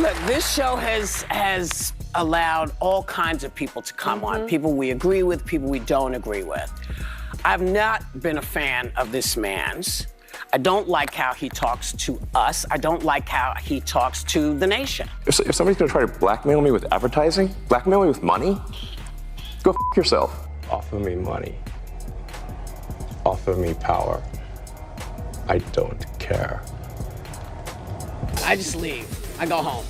Look, this show has allowed all kinds of people to come on. People we agree with, people we don't agree with. I've not been a fan of this man's. I don't like how he talks to us. I don't like how he talks to the nation. If somebody's gonna try to blackmail me with advertising, blackmail me with money, go f yourself. Offer me money. Offer me power. I don't care. I just leave. I go home.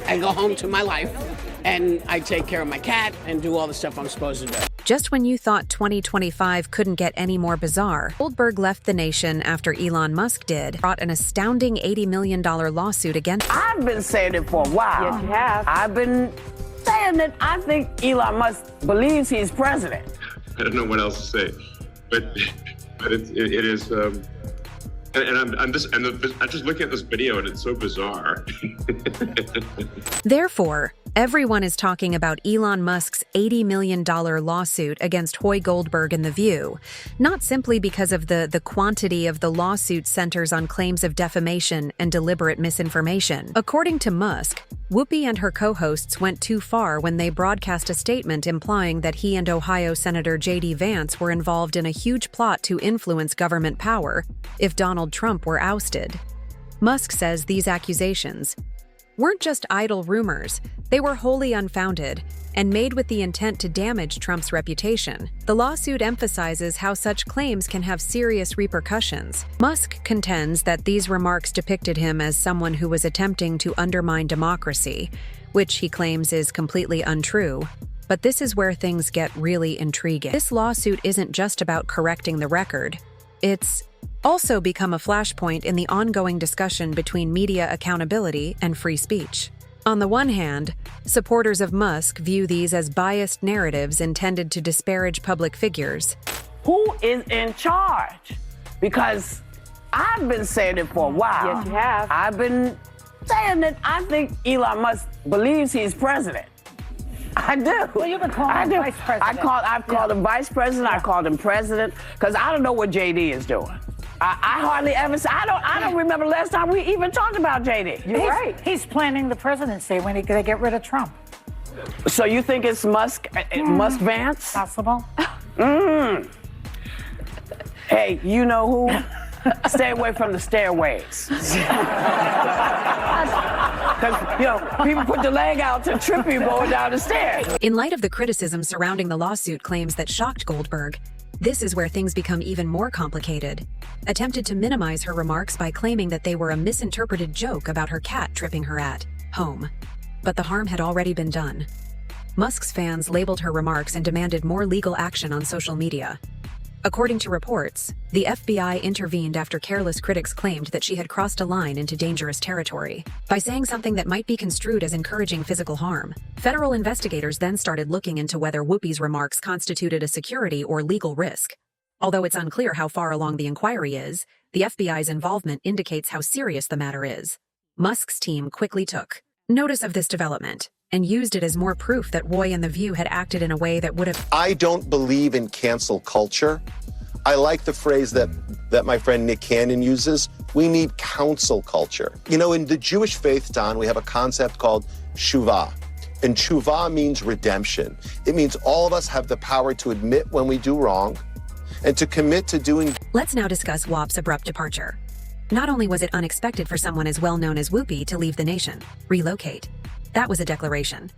I go home to my life, and I take care of my cat and do all the stuff I'm supposed to do. Just when you thought 2025 couldn't get any more bizarre, Goldberg left the nation after Elon Musk brought an astounding $80 million lawsuit against. I've been saying it for a while. Yes, you have. I've been saying that I think Elon Musk believes he's president. I don't know what else to say, but it is. I'm just looking at this video and it's so bizarre. Therefore, everyone is talking about Elon Musk's $80 million lawsuit against Whoopi Goldberg in The View, not simply because of the quantity of the lawsuit centers on claims of defamation and deliberate misinformation. According to Musk, Whoopi and her co-hosts went too far when they broadcast a statement implying that he and Ohio Senator J.D. Vance were involved in a huge plot to influence government power if Donald Trump were ousted. Musk says these accusations weren't just idle rumors, they were wholly unfounded and made with the intent to damage Trump's reputation. The lawsuit emphasizes how such claims can have serious repercussions. Musk contends that these remarks depicted him as someone who was attempting to undermine democracy, which he claims is completely untrue. But this is where things get really intriguing. This lawsuit isn't just about correcting the record. It's also become a flashpoint in the ongoing discussion between media accountability and free speech. On the one hand, supporters of Musk view these as biased narratives intended to disparage public figures. Who is in charge? Because I've been saying it for a while. Yes, you have. I've been saying that I think Elon Musk believes he's president. I do. Well, you've been calling him vice president. I've called him vice president. I called him president because I don't know what JD is doing. I hardly ever say. I don't remember the last time we even talked about JD. You're right. He's planning the presidency when they get rid of Trump. So you think it's Musk, Musk Vance? Possible. Hey, you know who? Stay away from the stairways. Because, people put the leg out to trip you going down the stairs. In light of the criticism surrounding the lawsuit claims that shocked Goldberg, this is where things become even more complicated. Attempted to minimize her remarks by claiming that they were a misinterpreted joke about her cat tripping her at home. But the harm had already been done. Musk's fans labeled her remarks and demanded more legal action on social media. According to reports, the FBI intervened after careless critics claimed that she had crossed a line into dangerous territory by saying something that might be construed as encouraging physical harm. Federal investigators then started looking into whether Whoopi's remarks constituted a security or legal risk. Although it's unclear how far along the inquiry is, the FBI's involvement indicates how serious the matter is. Musk's team quickly took notice of this development and used it as more proof that Roy and The View had acted in a way that would have... I don't believe in cancel culture. I like the phrase that my friend Nick Cannon uses. We need counsel culture. In the Jewish faith, Don, we have a concept called shuvah. And shuvah means redemption. It means all of us have the power to admit when we do wrong and to commit to doing... Let's now discuss WAP's abrupt departure. Not only was it unexpected for someone as well-known as Whoopi to leave the nation, relocate. That was a declaration.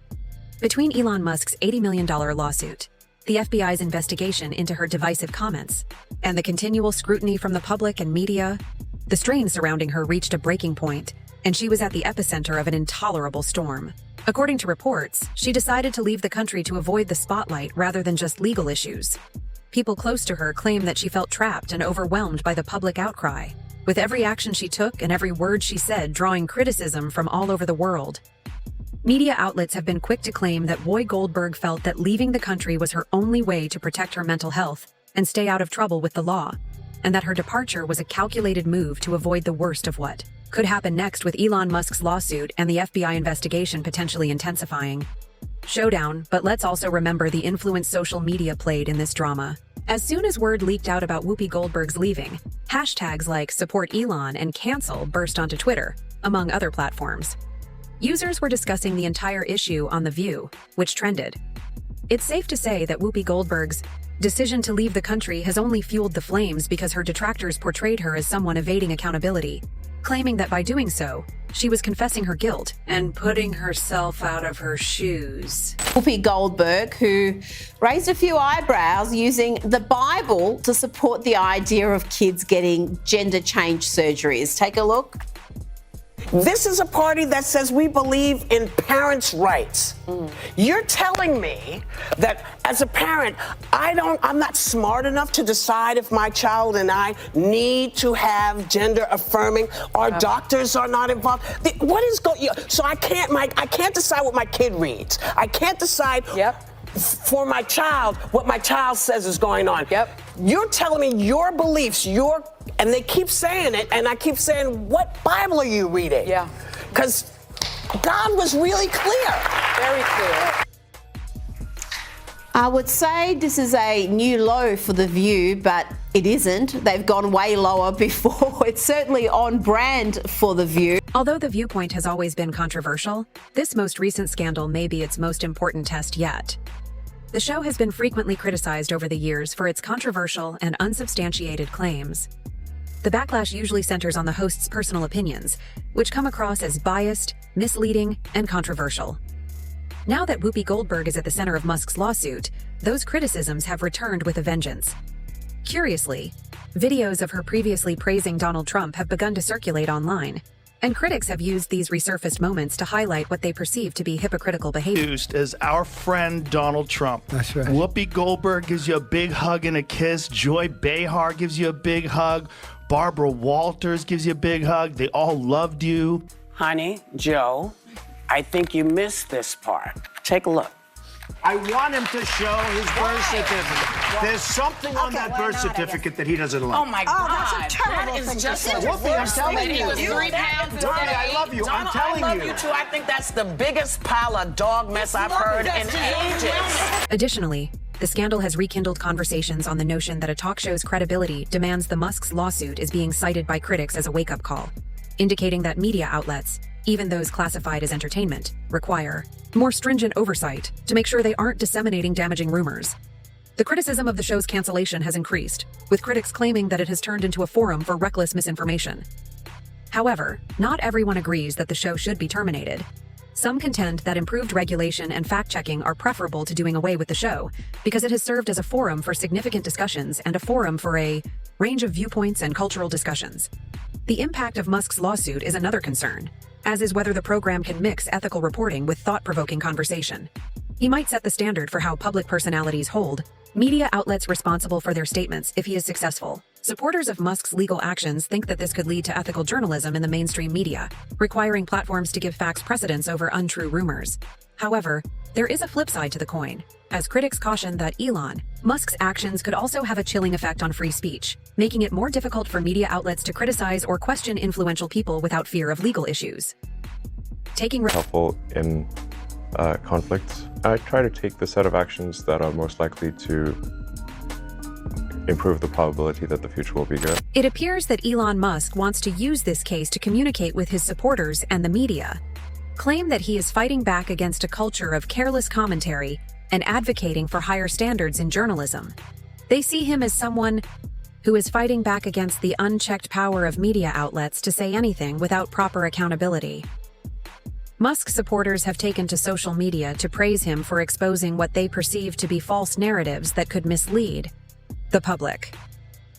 Between Elon Musk's $80 million lawsuit, the FBI's investigation into her divisive comments, and the continual scrutiny from the public and media, the strain surrounding her reached a breaking point, and she was at the epicenter of an intolerable storm. According to reports, she decided to leave the country to avoid the spotlight rather than just legal issues. People close to her claim that she felt trapped and overwhelmed by the public outcry, with every action she took and every word she said drawing criticism from all over the world. Media outlets have been quick to claim that Whoopi Goldberg felt that leaving the country was her only way to protect her mental health and stay out of trouble with the law, and that her departure was a calculated move to avoid the worst of what could happen next with Elon Musk's lawsuit and the FBI investigation potentially intensifying. Showdown, but let's also remember the influence social media played in this drama. As soon as word leaked out about Whoopi Goldberg's leaving, hashtags like support Elon and cancel burst onto Twitter, among other platforms. Users were discussing the entire issue on The View, which trended. It's safe to say that Whoopi Goldberg's decision to leave the country has only fueled the flames because her detractors portrayed her as someone evading accountability, claiming that by doing so, she was confessing her guilt and putting herself out of her shoes. Whoopi Goldberg, who raised a few eyebrows using the Bible to support the idea of kids getting gender change surgeries. Take a look. This is a party that says we believe in parents' rights. You're telling me that as a parent, I'm not smart enough to decide if my child and I need to have gender affirming. Our doctors are not involved. What is going? So I can't decide what my kid reads. I can't decide. For my child, what my child says is going on. You're telling me your beliefs, and they keep saying it, and I keep saying, what Bible are you reading? Because God was really clear. Very clear. I would say this is a new low for The View, but it isn't. They've gone way lower before. It's certainly on brand for The View. Although The Viewpoint has always been controversial, this most recent scandal may be its most important test yet. The show has been frequently criticized over the years for its controversial and unsubstantiated claims. The backlash usually centers on the host's personal opinions, which come across as biased, misleading, and controversial. Now that Whoopi Goldberg is at the center of Musk's lawsuit, those criticisms have returned with a vengeance. Curiously, videos of her previously praising Donald Trump have begun to circulate online, and critics have used these resurfaced moments to highlight what they perceive to be hypocritical behavior. Used as our friend Donald Trump. That's right. Whoopi Goldberg gives you a big hug and a kiss. Joy Behar gives you a big hug. Barbara Walters gives you a big hug. They all loved you. Honey, Joe, I think you missed this part. Take a look. I want him to show his birth certificate. There's something on that birth certificate that he doesn't like. Oh my God. that's a terrible That is thing to just say. the Whoopi, I'm worst telling thing. you. He was 3 pounds a Donnie, day. I love you. I'm Donald, telling I love you. you too. I think that's the biggest pile of dog mess I've heard in ages. Additionally, the scandal has rekindled conversations on the notion that a talk show's credibility demands the Musk's lawsuit is being cited by critics as a wake-up call, indicating that media outlets, even those classified as entertainment, require more stringent oversight to make sure they aren't disseminating damaging rumors. The criticism of the show's cancellation has increased, with critics claiming that it has turned into a forum for reckless misinformation. However, not everyone agrees that the show should be terminated. Some contend that improved regulation and fact-checking are preferable to doing away with the show, because it has served as a forum for significant discussions and a forum for a range of viewpoints and cultural discussions. The impact of Musk's lawsuit is another concern, as is whether the program can mix ethical reporting with thought-provoking conversation. He might set the standard for how public personalities hold media outlets responsible for their statements if he is successful. Supporters of Musk's legal actions think that this could lead to ethical journalism in the mainstream media, requiring platforms to give facts precedence over untrue rumors. However, there is a flip side to the coin, as critics caution that Elon Musk's actions could also have a chilling effect on free speech, making it more difficult for media outlets to criticize or question influential people without fear of legal issues. Helpful in conflicts. I try to take the set of actions that are most likely to improve the probability that the future will be good. It appears that Elon Musk wants to use this case to communicate with his supporters and the media, claim that he is fighting back against a culture of careless commentary and advocating for higher standards in journalism. They see him as someone who is fighting back against the unchecked power of media outlets to say anything without proper accountability. Musk supporters have taken to social media to praise him for exposing what they perceive to be false narratives that could mislead the public.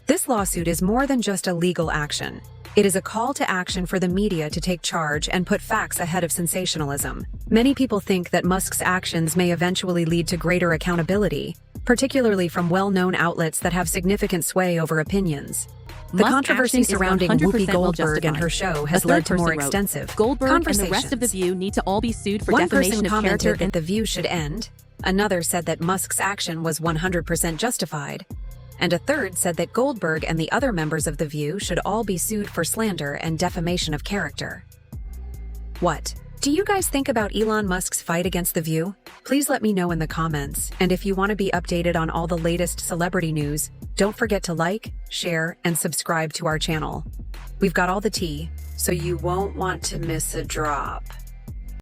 This lawsuit is more than just a legal action. It is a call to action for the media to take charge and put facts ahead of sensationalism. Many people think that Musk's actions may eventually lead to greater accountability, particularly from well-known outlets that have significant sway over opinions. The controversy surrounding Whoopi Goldberg and her show has led to more extensive Goldberg and conversations. the rest of The View need to all be sued for One defamation person of commented character. that The View should end, another said that Musk's action was 100% justified, and a third said that Goldberg and the other members of The View should all be sued for slander and defamation of character. What do you guys think about Elon Musk's fight against The View? Please let me know in the comments, and if you want to be updated on all the latest celebrity news, don't forget to like, share, and subscribe to our channel. We've got all the tea, so you won't want to miss a drop.